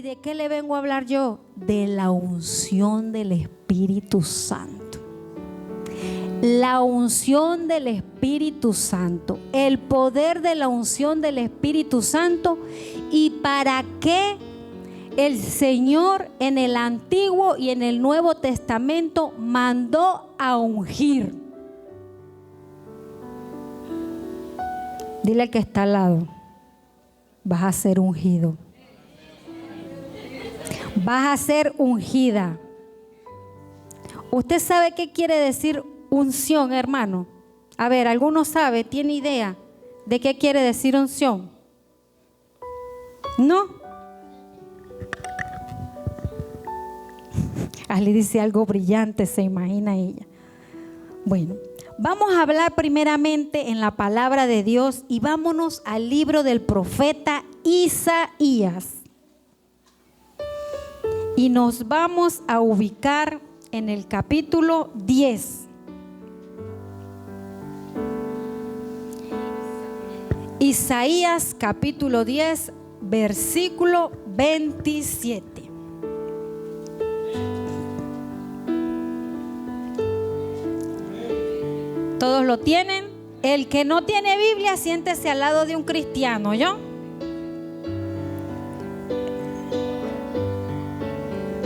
¿Y de qué le vengo a hablar yo? De la unción del Espíritu Santo. La unción del Espíritu Santo, el poder de la unción del Espíritu Santo. ¿Y para qué el Señor en el Antiguo y en el Nuevo Testamento mandó a ungir? Dile al que está al lado: vas a ser ungido. Vas a ser ungida. ¿Usted sabe qué quiere decir unción, hermano? A ver, ¿alguno sabe, tiene idea de qué quiere decir unción? ¿No? Ali dice algo brillante, se imagina ella. Bueno, vamos a hablar primeramente en la palabra de Dios y vámonos al libro del profeta Isaías. Y nos vamos a ubicar en el capítulo 10. Isaías capítulo 10, versículo 27. ¿Todos lo tienen? El que no tiene Biblia, siéntese al lado de un cristiano, ¿yo?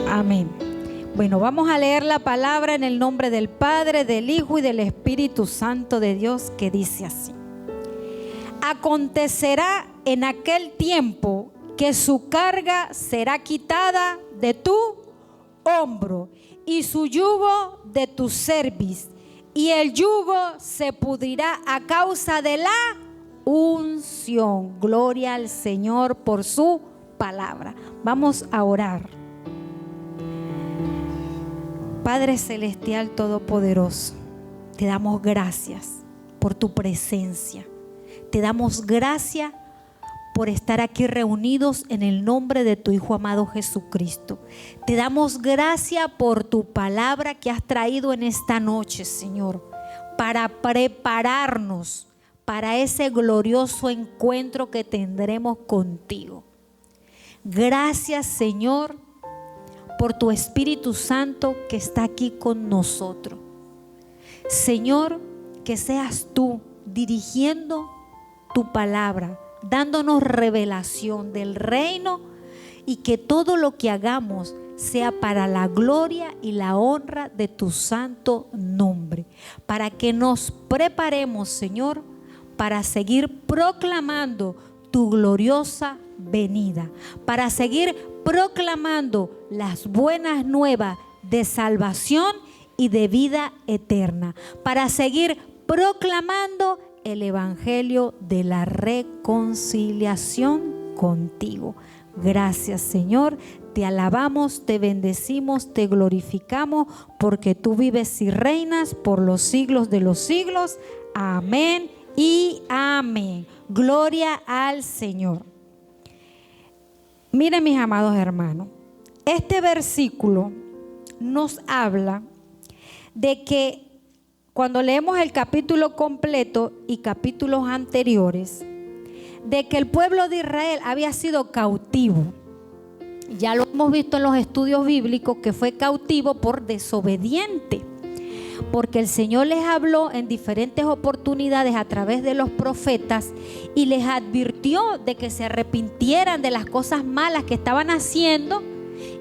Amén. Bueno, vamos a leer la palabra en el nombre del Padre, del Hijo y del Espíritu Santo de Dios, que dice así: acontecerá en aquel tiempo que su carga será quitada de tu hombro y su yugo de tu cerviz, y el yugo se pudrirá a causa de la unción. Gloria al Señor por su palabra. Vamos a orar. Padre celestial todopoderoso, te damos gracias por tu presencia. Te damos gracias por estar aquí reunidos en el nombre de tu Hijo amado Jesucristo. Te damos gracias por tu palabra que has traído en esta noche, Señor, para prepararnos para ese glorioso encuentro que tendremos contigo. Gracias, Señor, por tu Espíritu Santo que está aquí con nosotros. Señor, que seas tú dirigiendo tu palabra, dándonos revelación del reino, y que todo lo que hagamos sea para la gloria y la honra de tu santo nombre, para que nos preparemos, Señor, para seguir proclamando tu gloriosa venida, para seguir proclamando las buenas nuevas de salvación y de vida eterna, para seguir proclamando el evangelio de la reconciliación contigo. Gracias, Señor, te alabamos, te bendecimos, te glorificamos, porque tú vives y reinas por los siglos de los siglos. Amén y amén. Gloria al Señor. Miren, mis amados hermanos, este versículo nos habla de que cuando leemos el capítulo completo y capítulos anteriores, de que el pueblo de Israel había sido cautivo. Ya lo hemos visto en los estudios bíblicos, que fue cautivo por desobediente, porque el Señor les habló en diferentes oportunidades a través de los profetas y les advirtió de que se arrepintieran de las cosas malas que estaban haciendo,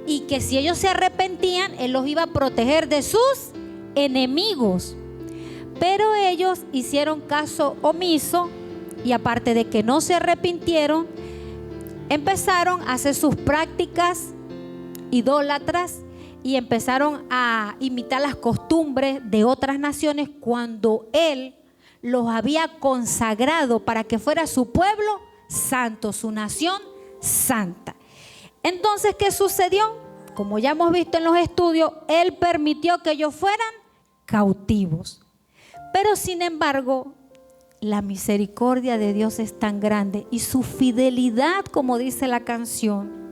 y que si ellos se arrepentían, Él los iba a proteger de sus enemigos. Pero ellos hicieron caso omiso, y aparte de que no se arrepintieron, empezaron a hacer sus prácticas idólatras y empezaron a imitar las costumbres de otras naciones, cuando Él los había consagrado para que fuera su pueblo santo, su nación santa. Entonces, ¿qué sucedió? Como ya hemos visto en los estudios, Él permitió que ellos fueran cautivos. Pero sin embargo, la misericordia de Dios es tan grande y su fidelidad, como dice la canción,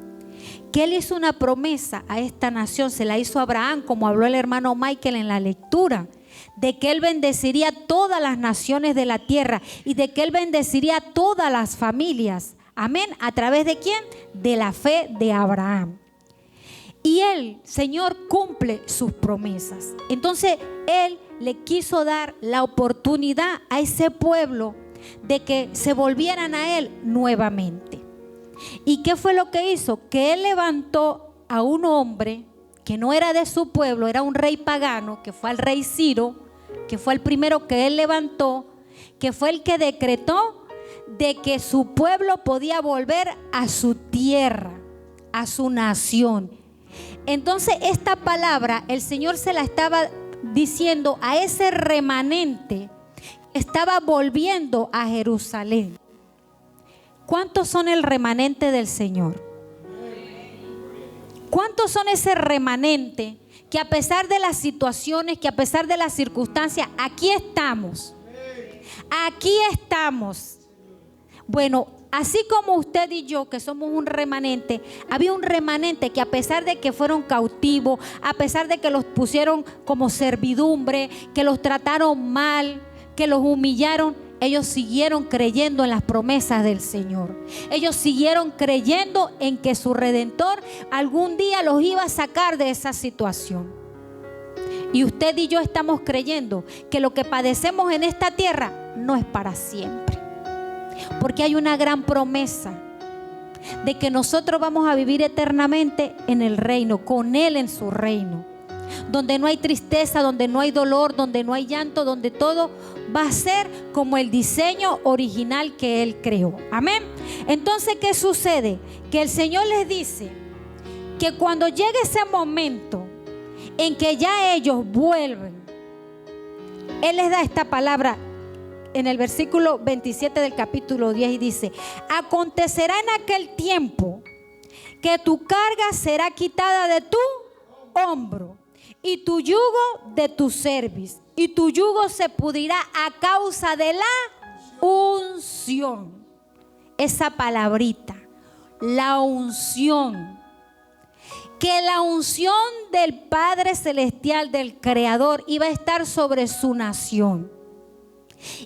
que Él hizo una promesa a esta nación, se la hizo a Abraham, como habló el hermano Michael en la lectura, de que Él bendeciría todas las naciones de la tierra y de que Él bendeciría todas las familias Amén. ¿A través de quién? De la fe de Abraham. Y el Señor cumple sus promesas. Entonces Él le quiso dar la oportunidad a ese pueblo de que se volvieran a Él nuevamente. ¿Y qué fue lo que hizo? Que Él levantó a un hombre que no era de su pueblo, era un rey pagano, que fue al rey Ciro, que fue el primero que Él levantó, que fue el que decretó de que su pueblo podía volver a su tierra, a su nación. Entonces esta palabra el Señor se la estaba diciendo a ese remanente que estaba volviendo a Jerusalén. ¿Cuántos son el remanente del Señor? ¿Cuántos son ese remanente que a pesar de las situaciones, que a pesar de las circunstancias, aquí estamos? Aquí estamos. Bueno, así como usted y yo, que somos un remanente, había un remanente que a pesar de que fueron cautivos, a pesar de que los pusieron como servidumbre, que los trataron mal, que los humillaron, ellos siguieron creyendo en las promesas del Señor. Ellos siguieron creyendo en que su Redentor algún día los iba a sacar de esa situación. Y usted y yo estamos creyendo que lo que padecemos en esta tierra no es para siempre. Porque hay una gran promesa de que nosotros vamos a vivir eternamente en el reino, con Él en su reino, donde no hay tristeza, donde no hay dolor, donde no hay llanto, donde todo va a ser como el diseño original que Él creó. Amén. Entonces, ¿qué sucede? Que el Señor les dice que cuando llegue ese momento en que ya ellos vuelven, Él les da esta palabra en el versículo 27 del capítulo 10 y dice: acontecerá en aquel tiempo que tu carga será quitada de tu hombro y tu yugo de tu cerviz, y tu yugo se pudrirá a causa de la unción. Esa palabrita, la unción. Que la unción del Padre Celestial, del Creador, iba a estar sobre su nación.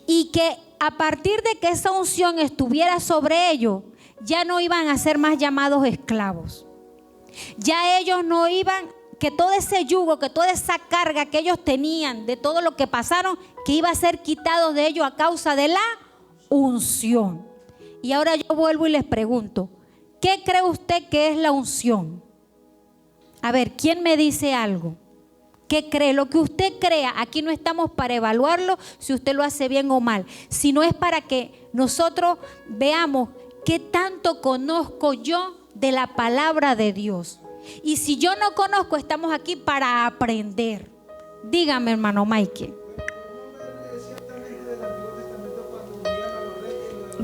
Y que a partir de que esa unción estuviera sobre ellos, ya no iban a ser más llamados esclavos. Ya ellos no iban, que todo ese yugo, que toda esa carga que ellos tenían de todo lo que pasaron, que iba a ser quitado de ellos a causa de la unción. Y ahora yo vuelvo y les pregunto, ¿qué cree usted que es la unción? A ver, ¿quién me dice algo? ¿Qué cree? Lo que usted crea, aquí no estamos para evaluarlo si usted lo hace bien o mal, sino es para que nosotros veamos qué tanto conozco yo de la palabra de Dios. Y si yo no conozco, estamos aquí para aprender. Dígame, hermano Mike.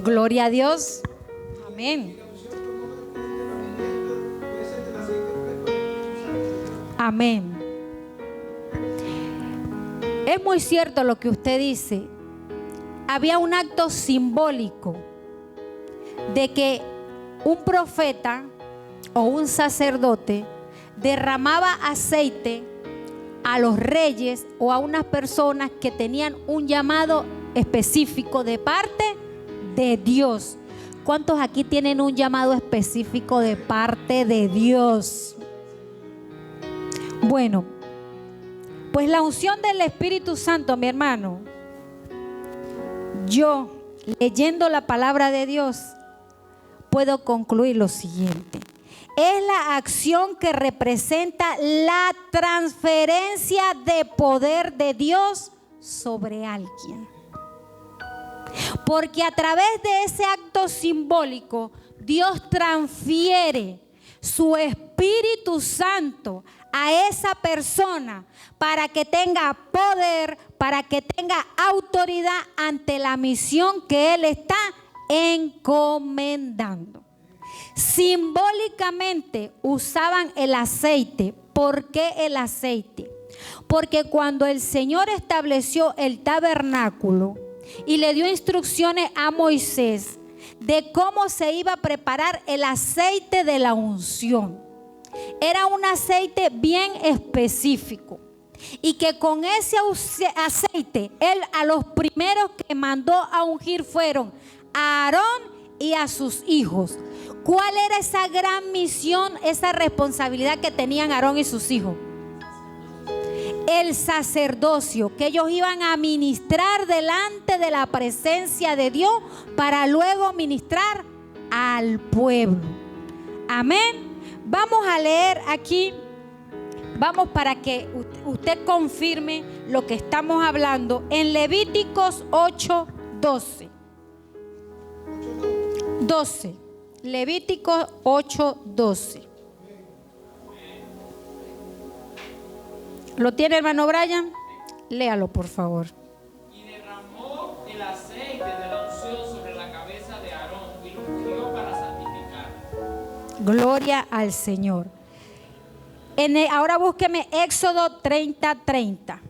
Gloria a Dios. Amén. Amén. Es muy cierto lo que usted dice. Había un acto simbólico de que un profeta o un sacerdote derramaba aceite a los reyes o a unas personas que tenían un llamado específico de parte de Dios. ¿Cuántos aquí tienen un llamado específico de parte de Dios? Bueno, pues la unción del Espíritu Santo, mi hermano, yo leyendo la palabra de Dios puedo concluir lo siguiente: es la acción que representa la transferencia de poder de Dios sobre alguien. Porque a través de ese acto simbólico, Dios transfiere su Espíritu Santo a esa persona para que tenga poder, para que tenga autoridad ante la misión que Él está encomendando. Simbólicamente usaban el aceite. ¿Por qué el aceite? Porque cuando el Señor estableció el tabernáculo y le dio instrucciones a Moisés de cómo se iba a preparar el aceite de la unción, era un aceite bien específico, y que con ese aceite Él a los primeros que mandó a ungir fueron a Aarón y a sus hijos. ¿Cuál era esa gran misión, esa responsabilidad que tenían Aarón y sus hijos? El sacerdocio, que ellos iban a ministrar delante de la presencia de Dios para luego ministrar al pueblo. Amén. Vamos a leer aquí, vamos para que usted confirme lo que estamos hablando en Levíticos 8:12. 12. Levíticos 8:12. ¿Lo tiene, hermano Brian? Léalo, por favor. Y derramó el aceite de la unción sobre la cabeza de Aarón y lo ungió para santificar. Gloria al Señor. Ahora búsqueme Éxodo 30:30.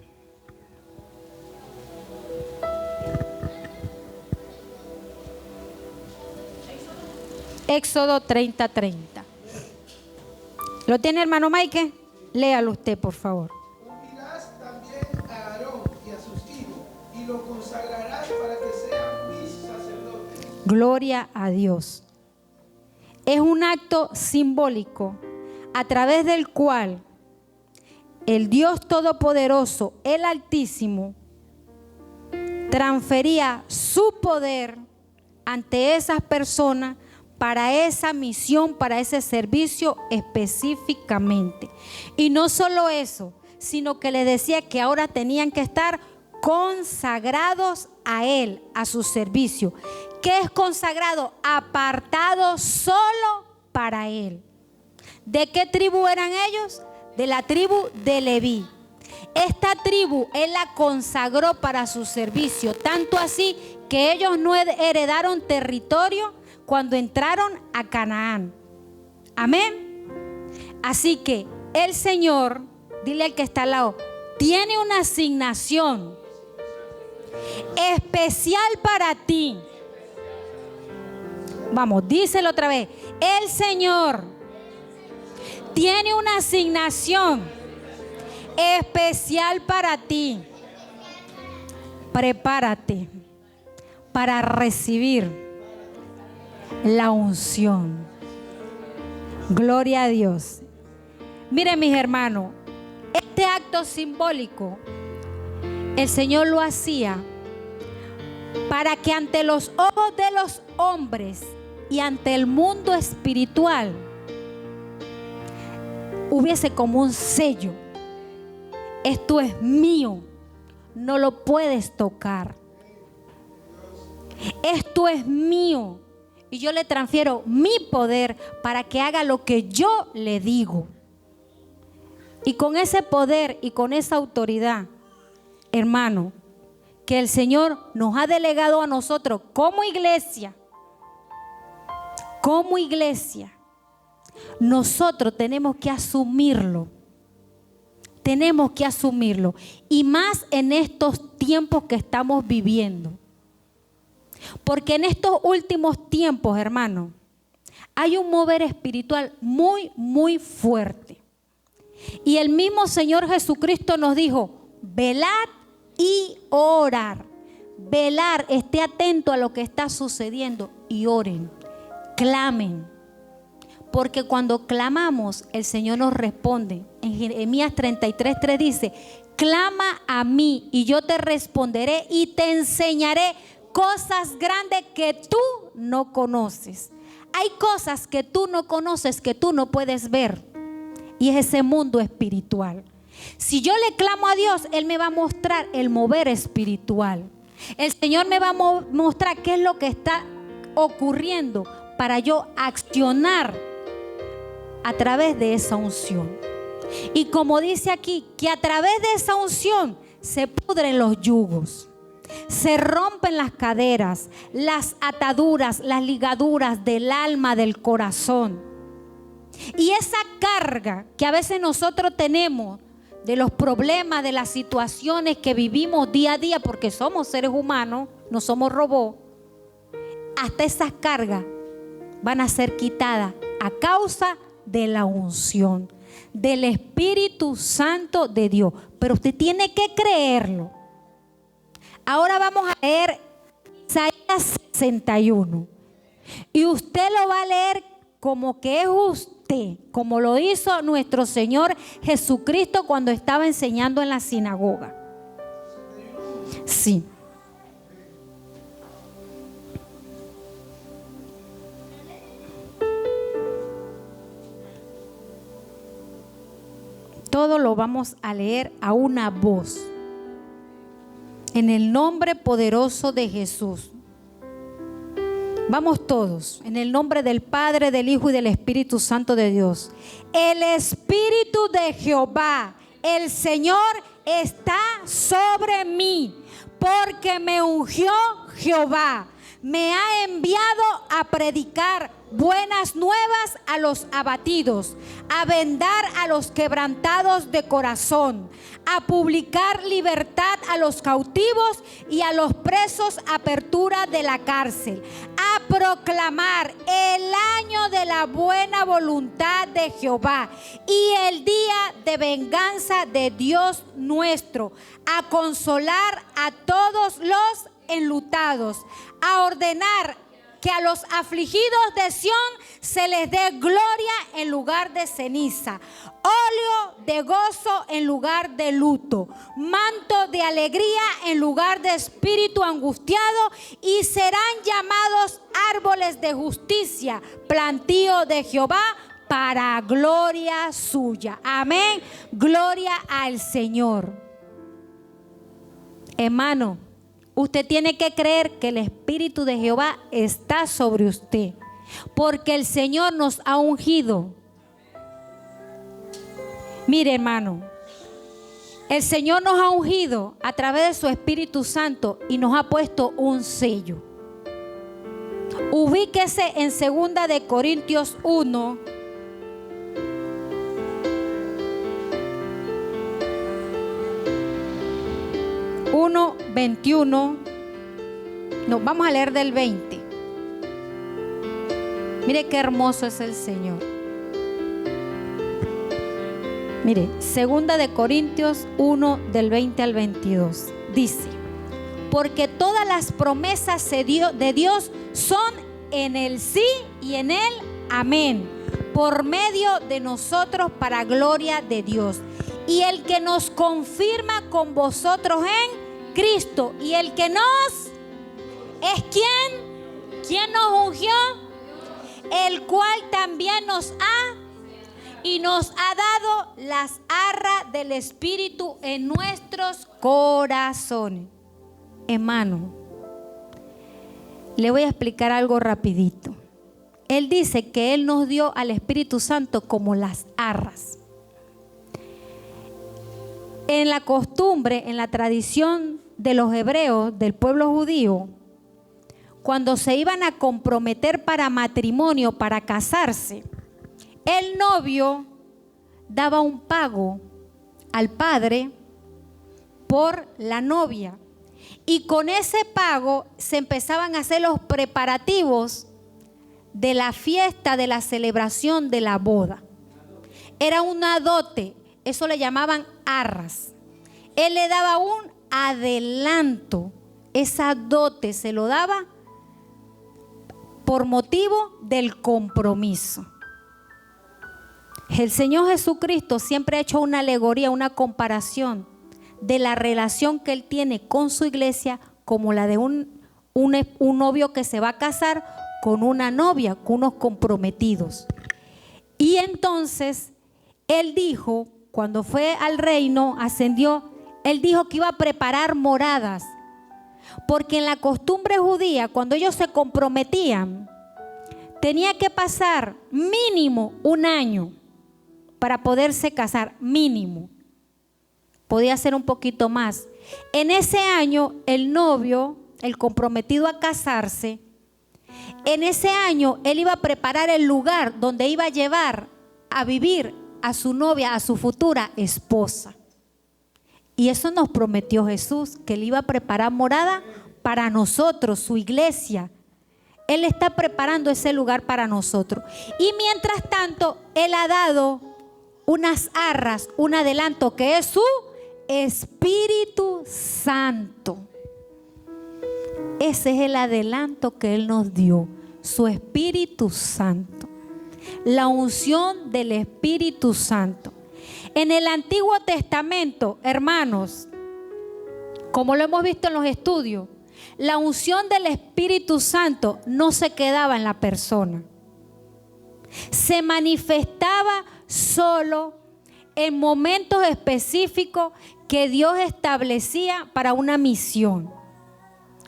Éxodo 30:30. ¿Lo tiene, hermano Mike? Léalo usted, por favor. Ungirás también a Aarón y a sus hijos, y lo consagrarás para que sean mis sacerdotes. Gloria a Dios. Es un acto simbólico a través del cual el Dios Todopoderoso, el Altísimo, transfería su poder ante esas personas para esa misión, para ese servicio específicamente. Y no solo eso, sino que le decía que ahora tenían que estar consagrados a Él, a su servicio. ¿Qué es consagrado? Apartado solo para Él. ¿De qué tribu eran ellos? De la tribu de Leví. Esta tribu Él la consagró para su servicio, tanto así que ellos no heredaron territorio cuando entraron a Canaán. Amén. Así que el Señor, dile al que está al lado, tiene una asignación especial para ti. Vamos, díselo otra vez. El Señor tiene una asignación especial para ti. Prepárate para recibir la unción. Gloria a Dios. Miren, mis hermanos, este acto simbólico el Señor lo hacía para que ante los ojos de los hombres y ante el mundo espiritual hubiese como un sello. Esto es mío, no lo puedes tocar. Esto es mío y yo le transfiero mi poder para que haga lo que yo le digo. Y con ese poder y con esa autoridad, hermano, que el Señor nos ha delegado a nosotros como iglesia, nosotros tenemos que asumirlo. Tenemos que asumirlo. Y más en estos tiempos que estamos viviendo. Porque en estos últimos tiempos, hermano, hay un mover espiritual muy, muy fuerte. Y el mismo Señor Jesucristo nos dijo, velad y orar. Velar, esté atento a lo que está sucediendo y oren, clamen. Porque cuando clamamos, el Señor nos responde. En Jeremías 33:3 dice, clama a mí y yo te responderé y te enseñaré cosas grandes que tú no conoces. Hay cosas que tú no conoces, que tú no puedes ver. Y es ese mundo espiritual. Si yo le clamo a Dios, Él me va a mostrar el mover espiritual. El Señor me va a mostrar qué es lo que está ocurriendo para yo accionar a través de esa unción. Y como dice aquí, que a través de esa unción se pudren los yugos, se rompen las caderas, las ataduras, las ligaduras del alma, del corazón. Y esa carga que a veces nosotros tenemos de los problemas, de las situaciones que vivimos día a día, porque somos seres humanos, no somos robots, hasta esas cargas van a ser quitadas a causa de la unción del Espíritu Santo de Dios. Pero usted tiene que creerlo. Ahora vamos a leer Isaías 61. Y usted lo va a leer como que es usted, como lo hizo nuestro Señor Jesucristo cuando estaba enseñando en la sinagoga. Sí. Todo lo vamos a leer a una voz. En el nombre poderoso de Jesús. Vamos todos, en el nombre del Padre, del Hijo y del Espíritu Santo de Dios. El Espíritu de Jehová, el Señor, está sobre mí, porque me ungió Jehová. Me ha enviado a predicar buenas nuevas a los abatidos, a vendar a los quebrantados de corazón, a publicar libertad a los cautivos y a los presos apertura de la cárcel, a proclamar el año de la buena voluntad de Jehová y el día de venganza de Dios nuestro, a consolar a todos los enlutados, a ordenar que a los afligidos de Sión se les dé gloria en lugar de ceniza, óleo de gozo en lugar de luto, manto de alegría en lugar de espíritu angustiado, y serán llamados árboles de justicia, plantío de Jehová para gloria suya. Amén. Gloria al Señor. Hermano, usted tiene que creer que el Espíritu de Jehová está sobre usted, porque el Señor nos ha ungido. Mire, hermano, el Señor nos ha ungido a través de su Espíritu Santo y nos ha puesto un sello. Ubíquese en 2 de Corintios 1. Uno, 21. No, vamos a leer del 20. Mire qué hermoso es el Señor. Mire, 2 de Corintios 1, del 20 al 22. Dice: porque todas las promesas de Dios son en el sí y en el amén, por medio de nosotros para gloria de Dios. Y el que nos confirma con vosotros en Cristo, y el que nos es ¿quién nos ungió? El cual también nos ha dado las arras del Espíritu en nuestros corazones. Hermano, le voy a explicar algo rapidito. Él dice que Él nos dio al Espíritu Santo como las arras. En la costumbre, en la tradición de los hebreos, del pueblo judío, cuando se iban a comprometer para matrimonio, para casarse, el novio daba un pago al padre por la novia, y con ese pago se empezaban a hacer los preparativos de la fiesta, de la celebración de la boda. Era una dote, eso le llamaban arras. Él le daba un adelanto, esa dote se lo daba por motivo del compromiso. El Señor Jesucristo siempre ha hecho una alegoría, una comparación de la relación que Él tiene con su iglesia, como la de un novio que se va a casar con una novia, con unos comprometidos. Y entonces Él dijo, cuando fue al reino, ascendió, Él dijo que iba a preparar moradas, porque en la costumbre judía, cuando ellos se comprometían, tenía que pasar mínimo un año para poderse casar, mínimo. Podía ser un poquito más. En ese año, el novio, el comprometido a casarse, en ese año él iba a preparar el lugar donde iba a llevar a vivir a su novia, a su futura esposa. Y eso nos prometió Jesús, que Él iba a preparar morada para nosotros, su iglesia. Él está preparando ese lugar para nosotros. Y mientras tanto, Él ha dado unas arras, un adelanto, que es su Espíritu Santo. Ese es el adelanto que Él nos dio. su Espíritu Santo. La unción del Espíritu Santo. En el Antiguo Testamento, hermanos, como lo hemos visto en los estudios, la unción del Espíritu Santo no se quedaba en la persona. Se manifestaba solo en momentos específicos que Dios establecía para una misión,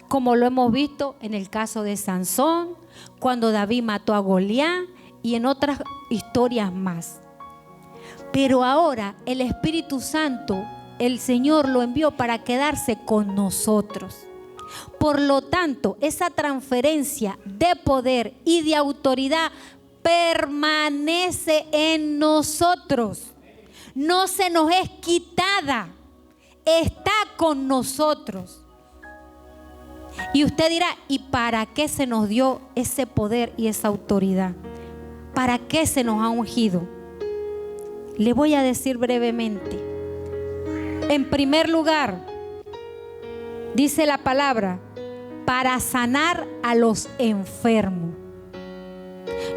como lo hemos visto en el caso de Sansón, cuando David mató a Goliat y en otras historias más. Pero ahora el Espíritu Santo, el Señor lo envió para quedarse con nosotros. Por lo tanto, esa transferencia de poder y de autoridad permanece en nosotros. No se nos es quitada, está con nosotros. Y usted dirá, ¿y para qué se nos dio ese poder y esa autoridad? ¿Para qué se nos ha ungido? Le voy a decir brevemente. En primer lugar, dice la palabra, para sanar a los enfermos.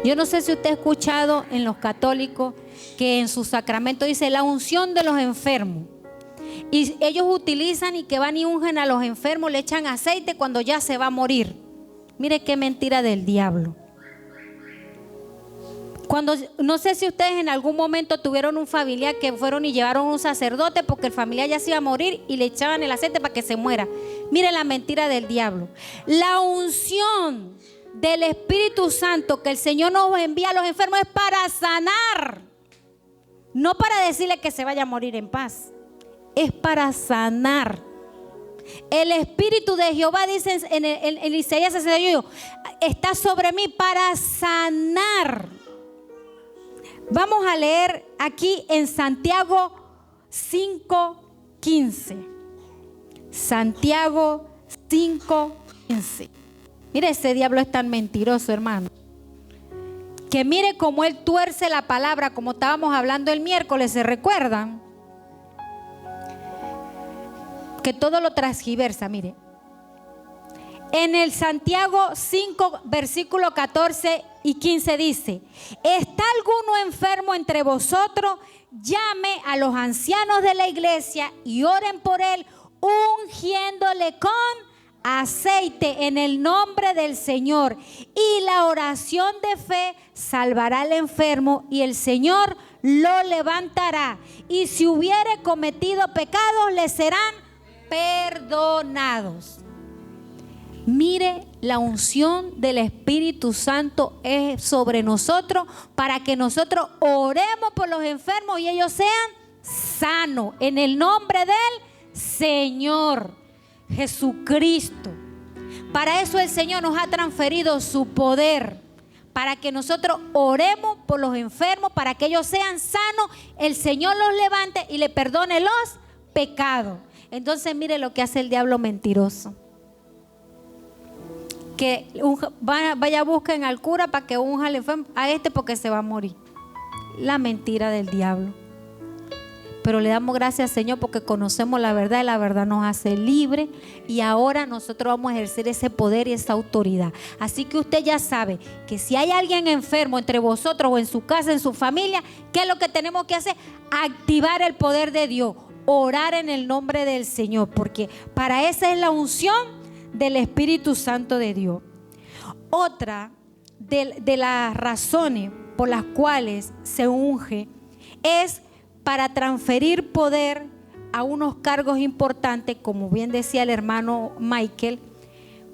Yo no sé si usted ha escuchado en los católicos que en su sacramento dice la unción de los enfermos. Y ellos utilizan y que van y ungen a los enfermos, le echan aceite cuando ya se va a morir. Mire qué mentira del diablo. No sé si ustedes en algún momento tuvieron un familiar que fueron y llevaron un sacerdote porque el familiar ya se iba a morir y le echaban el aceite para que se muera. Mire la mentira del diablo. La unción del Espíritu Santo que el Señor nos envía a los enfermos es para sanar, no para decirle que se vaya a morir en paz. Es para sanar. El Espíritu de Jehová, dice en Isaías 61, está sobre mí para sanar. Vamos a leer aquí en Santiago 5:15. Santiago 5:15. Mire, ese diablo es tan mentiroso, hermano, que mire cómo él tuerce la palabra, como estábamos hablando el miércoles, ¿se recuerdan? Que todo lo transgiversa, mire. En el Santiago 5, versículo 14 y 15 dice: ¿está alguno enfermo entre vosotros? Llame a los ancianos de la iglesia y oren por él, ungiéndole con aceite en el nombre del Señor. Y la oración de fe salvará al enfermo y el Señor lo levantará. Y si hubiere cometido pecados, le serán perdonados. Mire, la unción del Espíritu Santo es sobre nosotros para que nosotros oremos por los enfermos y ellos sean sanos en el nombre del Señor Jesucristo. Para eso el Señor nos ha transferido su poder, para que nosotros oremos por los enfermos, para que ellos sean sanos, el Señor los levante y le perdone los pecados. Entonces mire lo que hace el diablo mentiroso, que vaya, busquen al cura para que unja al enfermo, a este porque se va a morir. La mentira del diablo. Pero le damos gracias al Señor porque conocemos la verdad y la verdad nos hace libre, y ahora nosotros vamos a ejercer ese poder y esa autoridad. Así que usted ya sabe que si hay alguien enfermo entre vosotros o en su casa, en su familia, ¿qué es lo que tenemos que hacer? Activar el poder de Dios, orar en el nombre del Señor, porque para esa es la unción del Espíritu Santo de Dios. Otra de las razones por las cuales se unge es para transferir poder a unos cargos importantes, como bien decía el hermano Michael,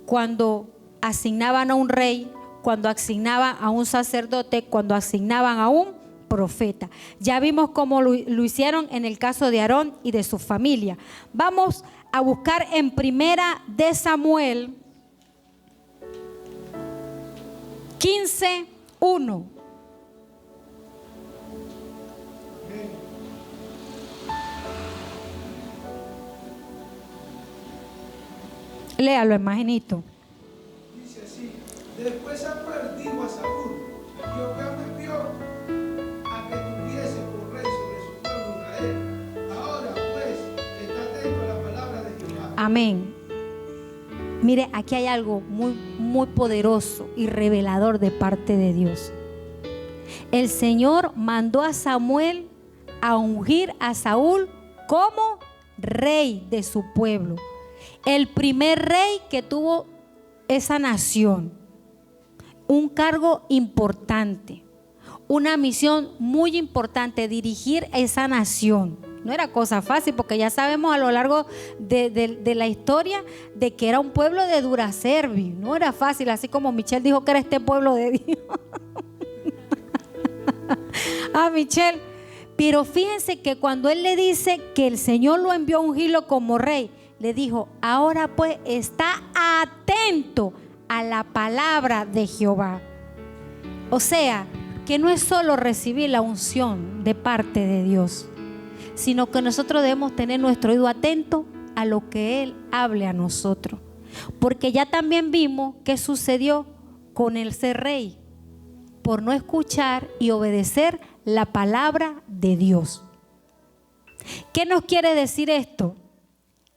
cuando asignaban a un rey, cuando asignaban a un sacerdote, cuando asignaban a un profeta. Ya vimos cómo lo hicieron en el caso de Aarón y de su familia. Vamos a buscar en Primera de Samuel 15:1. Léalo, hermanito. Dice así: después Samuel dijo a Saúl: Jehová me envió a que tuviese por rey sobre su pueblo Israel. Ahora pues, está atento a la palabra de Jehová. Amén. Mire, aquí hay algo muy muy poderoso y revelador de parte de Dios. El Señor mandó a Samuel a ungir a Saúl como rey de su pueblo. El primer rey que tuvo esa nación. Un cargo importante. Una misión muy importante, dirigir esa nación. No era cosa fácil, porque ya sabemos a lo largo de la historia de que era un pueblo de dura cerviz. No era fácil, así como Michelle dijo que era este pueblo de Dios. Michelle. Pero fíjense que cuando él le dice que el Señor lo envió a ungirlo como rey, le dijo: ahora pues está atento a la palabra de Jehová. O sea, que no es solo recibir la unción de parte de Dios, sino que nosotros debemos tener nuestro oído atento a lo que Él hable a nosotros. Porque ya también vimos qué sucedió con el ser rey, por no escuchar y obedecer la palabra de Dios. ¿Qué nos quiere decir esto?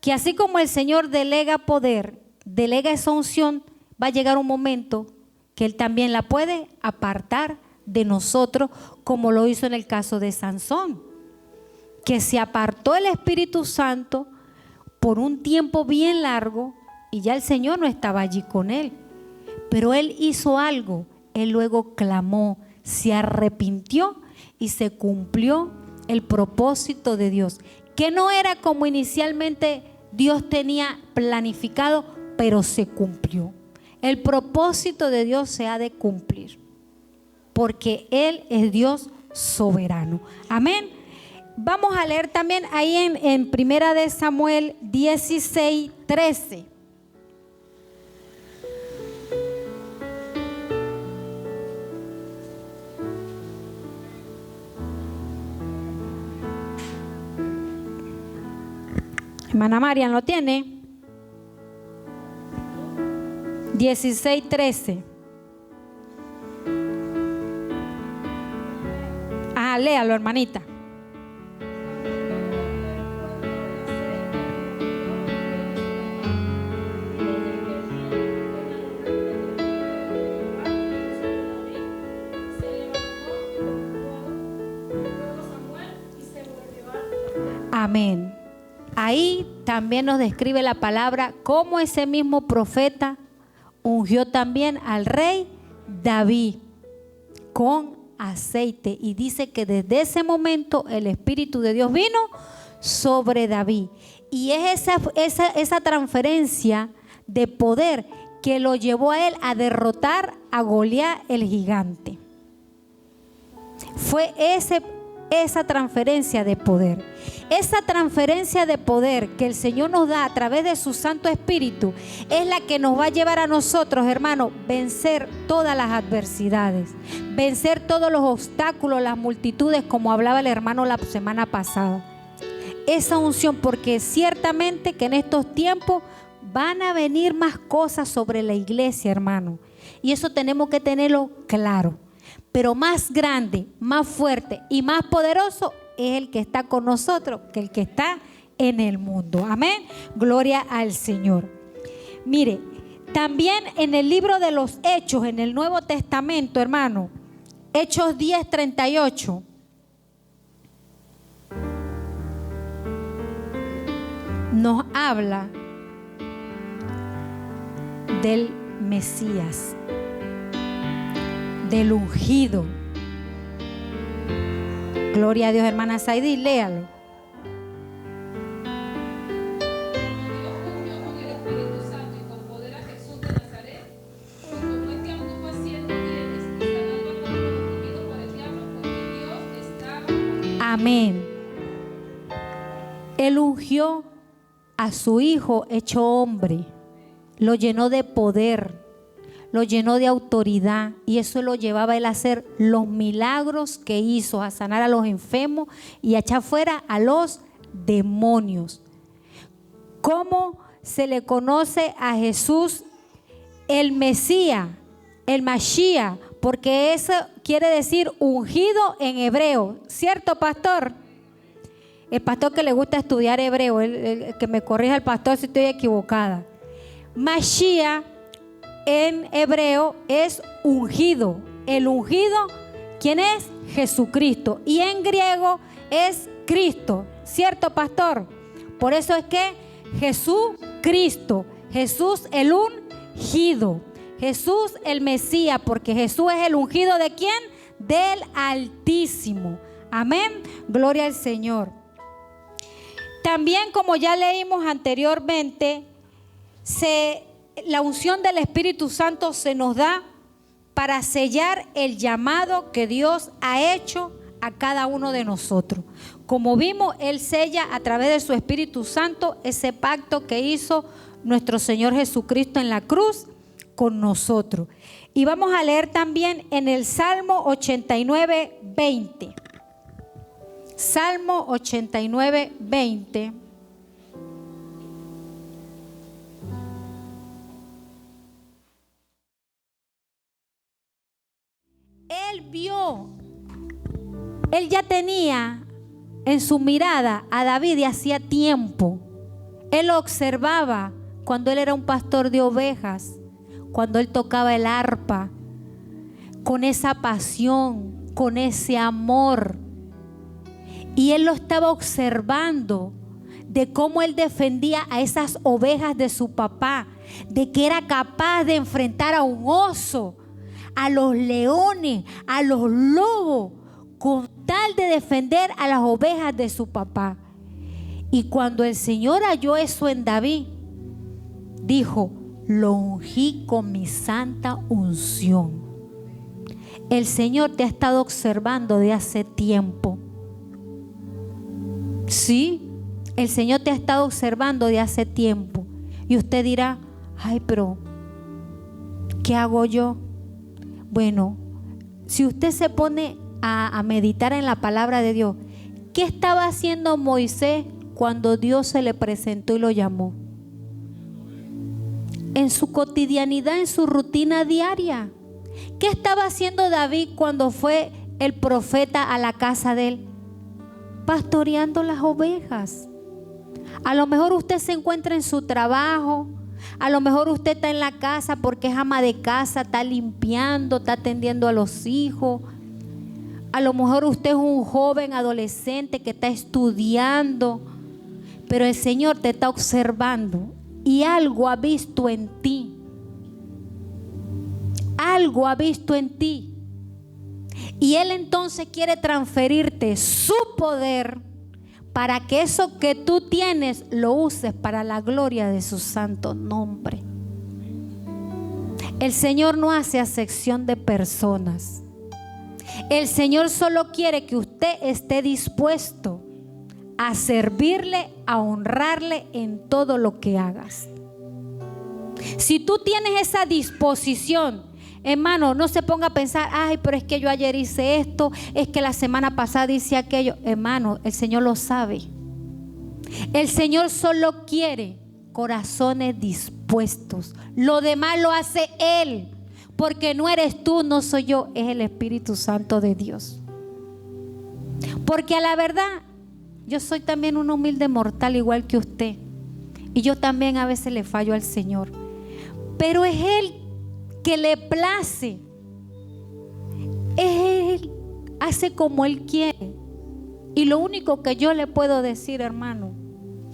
Que así como el Señor delega poder, delega esa unción, va a llegar un momento que Él también la puede apartar de nosotros, como lo hizo en el caso de Sansón, que se apartó el Espíritu Santo por un tiempo bien largo y ya el Señor no estaba allí con él. Pero él hizo algo, él luego clamó, se arrepintió y se cumplió el propósito de Dios, que no era como inicialmente Dios tenía planificado, pero se cumplió. El propósito de Dios se ha de cumplir, porque Él es Dios soberano. Amén. Vamos a leer también ahí en Primera de Samuel 16:13. Hermana Marian, ¿lo tiene? 16:13. Léalo, hermanita. Amén. Ahí también nos describe la palabra cómo ese mismo profeta ungió también al rey David con aceite, y dice que desde ese momento el Espíritu de Dios vino sobre David, y es esa transferencia de poder que lo llevó a él a derrotar a Goliat el gigante. Fue esa transferencia de poder. Esa transferencia de poder que el Señor nos da a través de su Santo Espíritu es la que nos va a llevar a nosotros, hermanos, vencer todas las adversidades, vencer todos los obstáculos, las multitudes, como hablaba el hermano la semana pasada. Esa unción, porque ciertamente que en estos tiempos van a venir más cosas sobre la iglesia, hermano, y eso tenemos que tenerlo claro. Pero más grande, más fuerte y más poderoso es el que está con nosotros que el que está en el mundo. Amén. Gloria al Señor. Mire, también en el libro de los Hechos, en el Nuevo Testamento, hermano, Hechos 10:38. Nos habla del Mesías, del ungido. Gloria a Dios, hermana Saidi, léalo. Dios ungió con el Espíritu Santo y con poder a Jesús de Nazaret, como este anduvo haciendo bienes y sanando a todos los oprimidos por el diablo, porque Dios estaba con él. Amén. Él ungió a su Hijo hecho hombre, lo llenó de poder, lo llenó de autoridad, y eso lo llevaba a él a hacer los milagros que hizo, a sanar a los enfermos y a echar fuera a los demonios. ¿Cómo se le conoce a Jesús el Mesías, el Mashiach? Porque eso quiere decir ungido en hebreo, ¿cierto, pastor? El pastor que le gusta estudiar hebreo, el que me corrija el pastor si estoy equivocada. Mashiach en hebreo es ungido. El ungido, ¿quién es? Jesucristo. Y en griego es Cristo. ¿Cierto, pastor? Por eso es que Jesucristo, Jesús el ungido, Jesús el Mesías, porque Jesús es el ungido ¿de quién? Del Altísimo. Amén. Gloria al Señor. También, como ya leímos anteriormente, la unción del Espíritu Santo se nos da para sellar el llamado que Dios ha hecho a cada uno de nosotros. Como vimos, Él sella a través de su Espíritu Santo ese pacto que hizo nuestro Señor Jesucristo en la cruz con nosotros. Y vamos a leer también en el Salmo 89, 20. Salmo 89, 20. Él ya tenía en su mirada a David de hacía tiempo. Él lo observaba cuando él era un pastor de ovejas, cuando él tocaba el arpa, con esa pasión, con ese amor. Y él lo estaba observando de cómo él defendía a esas ovejas de su papá, de que era capaz de enfrentar a un oso, a los leones, a los lobos, con tal de defender a las ovejas de su papá. Y cuando el Señor halló eso en David, dijo: lo ungí con mi santa unción. El Señor te ha estado observando de hace tiempo. Sí, el Señor te ha estado observando de hace tiempo. Y usted dirá: ay, pero ¿qué hago yo? Bueno, si usted se pone a meditar en la palabra de Dios, ¿qué estaba haciendo Moisés cuando Dios se le presentó y lo llamó? En su cotidianidad, en su rutina diaria. ¿Qué estaba haciendo David cuando fue el profeta a la casa de él? Pastoreando las ovejas. A lo mejor usted se encuentra en su trabajo, a lo mejor usted está en la casa porque es ama de casa, está limpiando, está atendiendo a los hijos. A lo mejor usted es un joven adolescente que está estudiando, pero el Señor te está observando y algo ha visto en ti. Algo ha visto en ti. Y Él entonces quiere transferirte su poder para que eso que tú tienes lo uses para la gloria de su santo nombre. El Señor no hace acepción de personas. El Señor solo quiere que usted esté dispuesto a servirle, a honrarle en todo lo que hagas. Si tú tienes esa disposición, hermano, no se ponga a pensar: ay, pero es que yo ayer hice esto, es que la semana pasada hice aquello. Hermano, el Señor lo sabe. El Señor solo quiere corazones dispuestos. Lo demás lo hace Él, porque no eres tú, no soy yo, es el Espíritu Santo de Dios. Porque a la verdad, yo soy también un humilde mortal igual que usted, y yo también a veces le fallo al Señor, pero es Él que le place. Él hace como Él quiere. Y lo único que yo le puedo decir, hermano,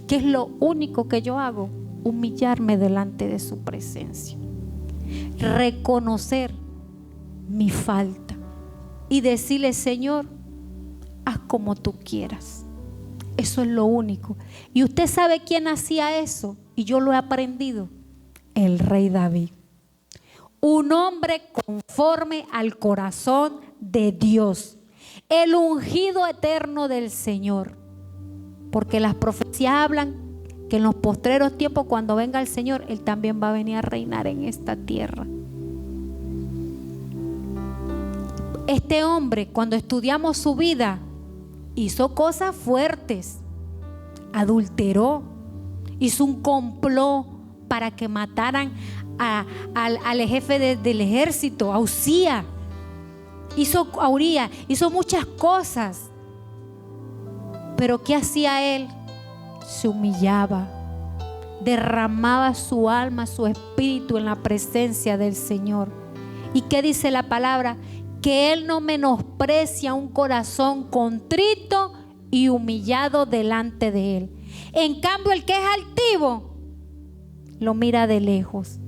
que es lo único que yo hago: humillarme delante de su presencia, reconocer mi falta y decirle: Señor, haz como tú quieras. Eso es lo único. Y usted sabe quién hacía eso, y yo lo he aprendido: el rey David. Un hombre conforme al corazón de Dios, el ungido eterno del Señor. Porque las profecías hablan que en los postreros tiempos, cuando venga el Señor, Él también va a venir a reinar en esta tierra. Este hombre, cuando estudiamos su vida, hizo cosas fuertes. Adulteró, hizo un complot para que mataran al jefe del ejército, a Urías. Hizo muchas cosas. Pero ¿qué hacía él? Se humillaba, derramaba su alma, su espíritu en la presencia del Señor. ¿Y qué dice la palabra? Que Él no menosprecia un corazón contrito y humillado delante de Él. En cambio, el que es altivo lo mira de lejos.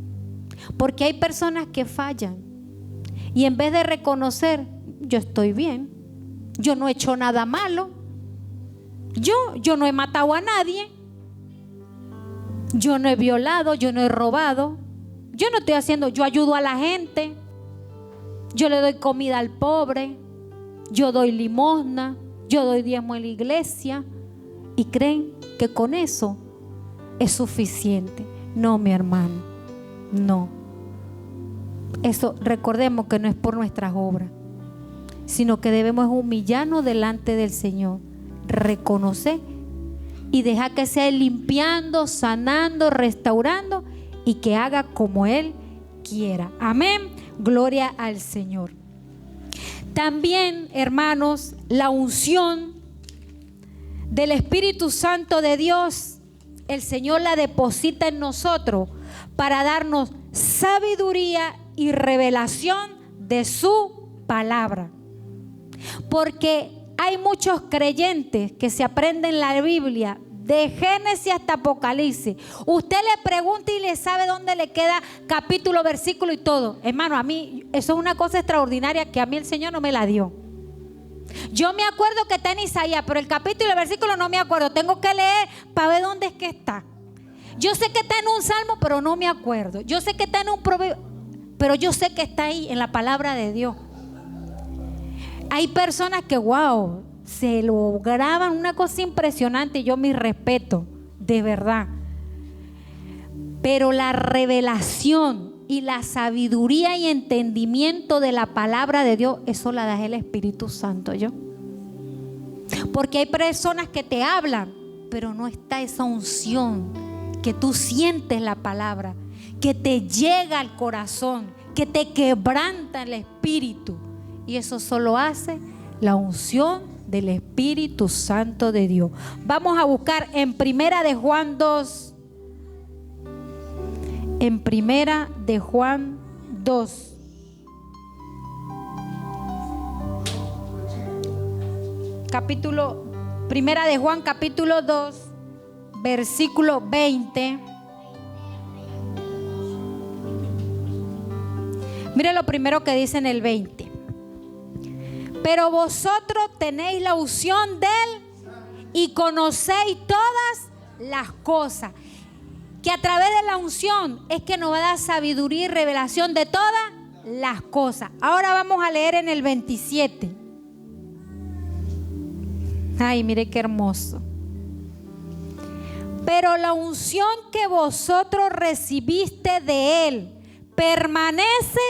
Porque hay personas que fallan y en vez de reconocer, yo estoy bien, yo no he hecho nada malo, yo no he matado a nadie, yo no he violado, yo no he robado, yo no estoy haciendo, yo ayudo a la gente, yo le doy comida al pobre, yo doy limosna, yo doy diezmo en la iglesia, y creen que con eso es suficiente. No, mi hermano, no. Eso recordemos que no es por nuestras obras, sino que debemos humillarnos delante del Señor, reconocer y dejar que sea Él limpiando, sanando, restaurando, y que haga como Él quiera. Amén. Gloria al Señor. También, hermanos, la unción del Espíritu Santo de Dios, el Señor la deposita en nosotros para darnos sabiduría y revelación de su palabra. Porque hay muchos creyentes que se aprenden la Biblia de Génesis hasta Apocalipsis. Usted le pregunta y le sabe dónde le queda capítulo, versículo y todo. Hermano, a mí eso es una cosa extraordinaria que a mí el Señor no me la dio. Yo me acuerdo que está en Isaías, pero el capítulo y el versículo no me acuerdo. Tengo que leer para ver dónde es que está. Yo sé que está en un salmo, pero no me acuerdo. Yo sé que está en un proverbio, pero yo sé que está ahí en la palabra de Dios. Hay personas que, wow, se lo graban, una cosa impresionante. Yo mis respeto, de verdad. Pero la revelación y la sabiduría y entendimiento de la palabra de Dios, eso la da el Espíritu Santo, yo. Porque hay personas que te hablan, pero no está esa unción, que tú sientes la palabra, que te llega al corazón, que te quebranta el espíritu. Y eso solo hace la unción del Espíritu Santo de Dios. Vamos a buscar en Primera de Juan 2. En Primera de Juan 2. Primera de Juan capítulo 2, versículo 20. Mire lo primero que dice en el 20. Pero vosotros tenéis la unción de Él y conocéis todas las cosas. Que a través de la unción es que nos va a dar sabiduría y revelación de todas las cosas. Ahora vamos a leer en el 27. Ay, mire qué hermoso. Pero la unción que vosotros recibiste de Él permanece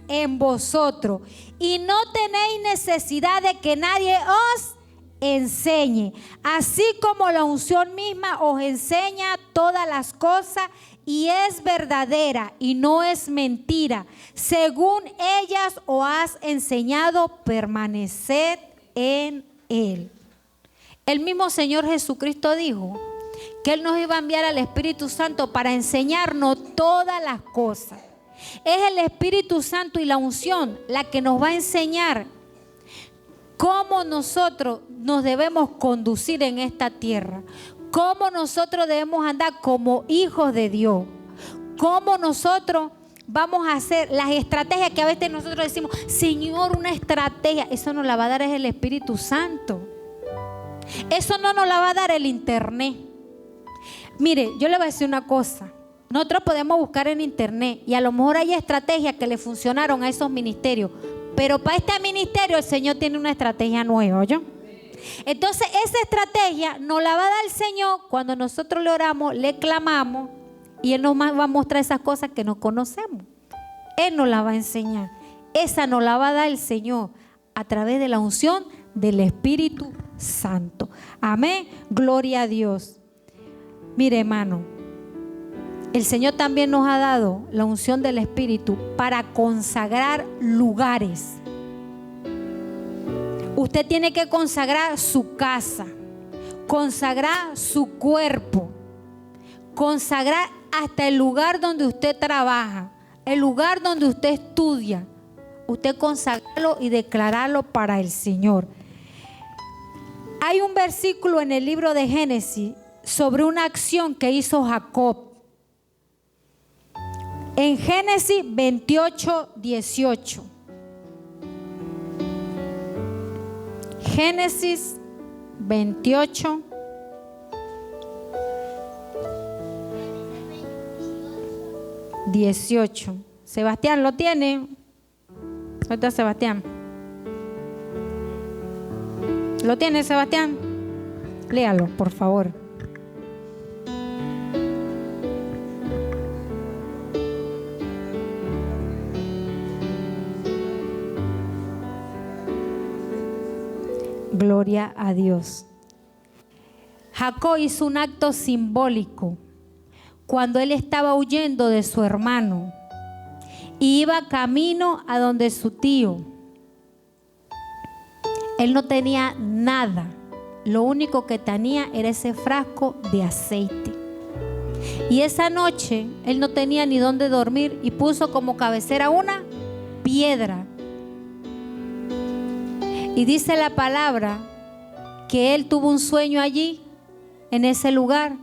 en vosotros y no tenéis necesidad de que nadie os enseñe, así como la unción misma os enseña todas las cosas y es verdadera y no es mentira. Según ellas os has enseñado, permaneced en Él. El mismo Señor Jesucristo dijo que Él nos iba a enviar al Espíritu Santo para enseñarnos todas las cosas. Es el Espíritu Santo y la unción la que nos va a enseñar cómo nosotros nos debemos conducir en esta tierra, cómo nosotros debemos andar como hijos de Dios, cómo nosotros vamos a hacer las estrategias que a veces nosotros decimos, Señor, una estrategia. Eso nos la va a dar es el Espíritu Santo. Eso no nos la va a dar el internet. Mire, yo le voy a decir una cosa. Nosotros podemos buscar en internet y a lo mejor hay estrategias que le funcionaron a esos ministerios, pero para este ministerio el Señor tiene una estrategia nueva, ¿oye? Entonces esa estrategia nos la va a dar el Señor cuando nosotros le oramos, le clamamos y Él nos va a mostrar esas cosas que no conocemos. Él nos la va a enseñar. Esa nos la va a dar el Señor a través de la unción del Espíritu Santo. Amén. Gloria a Dios. Mire, hermano, el Señor también nos ha dado la unción del Espíritu para consagrar lugares. Usted tiene que consagrar su casa, consagrar su cuerpo, consagrar hasta el lugar donde usted trabaja, el lugar donde usted estudia. Usted consagrarlo y declararlo para el Señor. Hay un versículo en el libro de Génesis sobre una acción que hizo Jacob. En Génesis 28, 18. Génesis 28, 18. Sebastián, ¿lo tiene? Ahorita Sebastián. ¿Lo tiene, Sebastián? Léalo, por favor. Gloria a Dios. Jacob hizo un acto simbólico cuando él estaba huyendo de su hermano y iba camino a donde su tío. Él no tenía nada, lo único que tenía era ese frasco de aceite. Y esa noche él no tenía ni dónde dormir y puso como cabecera una piedra. Y dice la palabra que él tuvo un sueño allí, en ese lugar,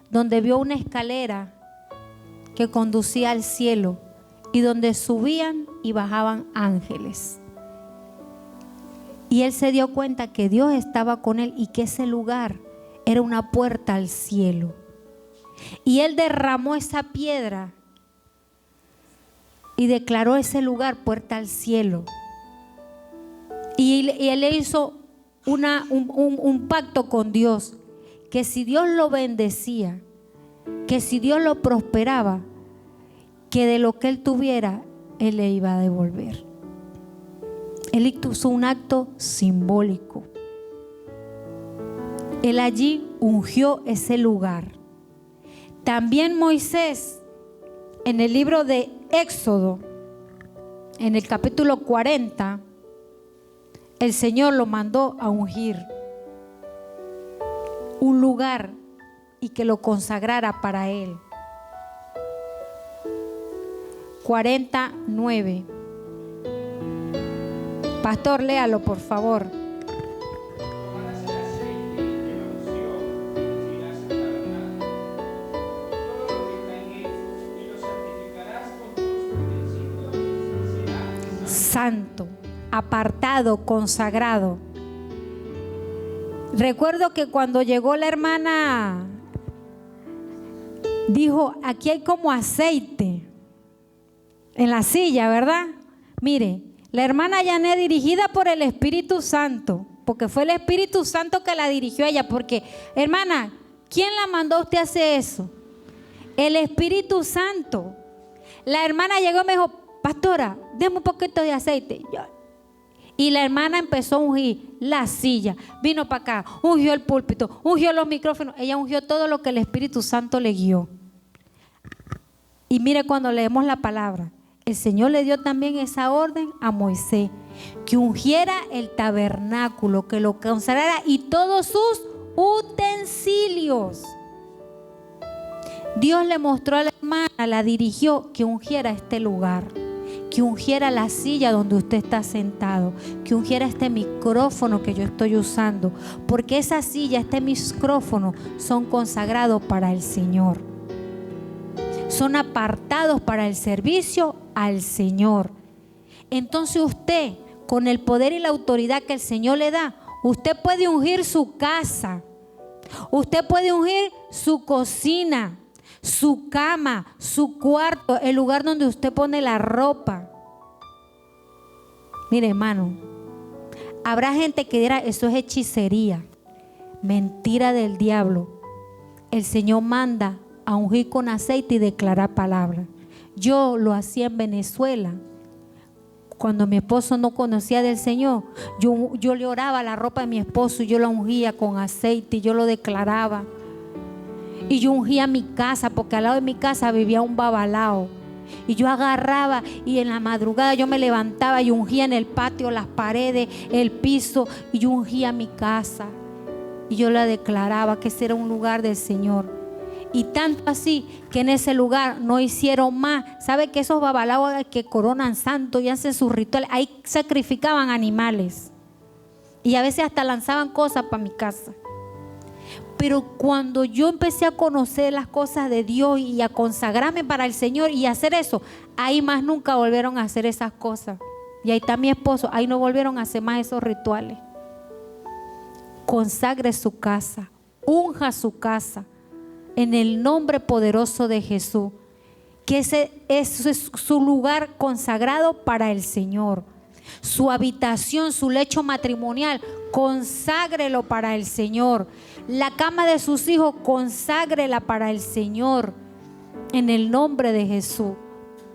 donde vio una escalera que conducía al cielo y donde subían y bajaban ángeles. Y él se dio cuenta que Dios estaba con él y que ese lugar era una puerta al cielo. Y él derramó esa piedra y declaró ese lugar puerta al cielo. Y él le hizo un pacto con Dios, que si Dios lo bendecía, que si Dios lo prosperaba, que de lo que él tuviera, él le iba a devolver. Él hizo un acto simbólico. Él allí ungió ese lugar. También Moisés, en el libro de Éxodo, en el capítulo 40, el Señor lo mandó a ungir un lugar y que lo consagrara para él. 49. Pastor, léalo por favor. Tomarás el aceite que lo unció y unirás el tabernáculo, todo lo que está en él, y lo santificarás con tus utensilios, será Santo, apartado, consagrado. Recuerdo que cuando llegó la hermana, dijo, aquí hay como aceite en la silla, ¿verdad? Mire, la hermana Yané, dirigida por el Espíritu Santo, porque fue el Espíritu Santo que la dirigió a ella, porque, hermana, ¿quién la mandó a usted a hacer eso? El Espíritu Santo. La hermana llegó y me dijo, pastora, déme un poquito de aceite. Y la hermana empezó a ungir la silla, vino para acá, ungió el púlpito, ungió los micrófonos, ella ungió todo lo que el Espíritu Santo le guió. Y mire, cuando leemos la palabra, el Señor le dio también esa orden a Moisés, que ungiera el tabernáculo, que lo consagrara y todos sus utensilios. Dios le mostró a la hermana, la dirigió, que ungiera este lugar, que ungiera la silla donde usted está sentado, que ungiera este micrófono que yo estoy usando, porque esa silla, este micrófono son consagrados para el Señor. Son apartados para el servicio al Señor. Entonces usted, con el poder y la autoridad que el Señor le da, usted puede ungir su casa, usted puede ungir su cocina, su cama, su cuarto, el lugar donde usted pone la ropa. Mire, hermano, habrá gente que dirá, eso es hechicería, mentira del diablo. El Señor manda a ungir con aceite y declarar palabra. Yo lo hacía en Venezuela. Cuando mi esposo no conocía del Señor, yo le oraba la ropa de mi esposo y yo la ungía con aceite y yo lo declaraba. Y yo ungía mi casa, porque al lado de mi casa vivía un babalao. Y yo agarraba y en la madrugada yo me levantaba y ungía en el patio las paredes, el piso, y yo ungía mi casa. Y yo la declaraba que ese era un lugar del Señor. Y tanto así que en ese lugar no hicieron más. ¿Sabe que esos babalaos que coronan santos y hacen sus rituales, ahí sacrificaban animales? Y a veces hasta lanzaban cosas para mi casa. Pero cuando yo empecé a conocer las cosas de Dios y a consagrarme para el Señor y hacer eso, ahí más nunca volvieron a hacer esas cosas. Y ahí está mi esposo, ahí no volvieron a hacer más esos rituales. Consagre su casa, unja su casa en el nombre poderoso de Jesús. Que ese es su lugar consagrado para el Señor. Su habitación, su lecho matrimonial, conságrelo para el Señor. La cama de sus hijos, conságrela para el Señor. En el nombre de Jesús.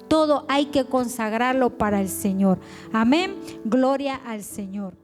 Todo hay que consagrarlo para el Señor. Amén. Gloria al Señor.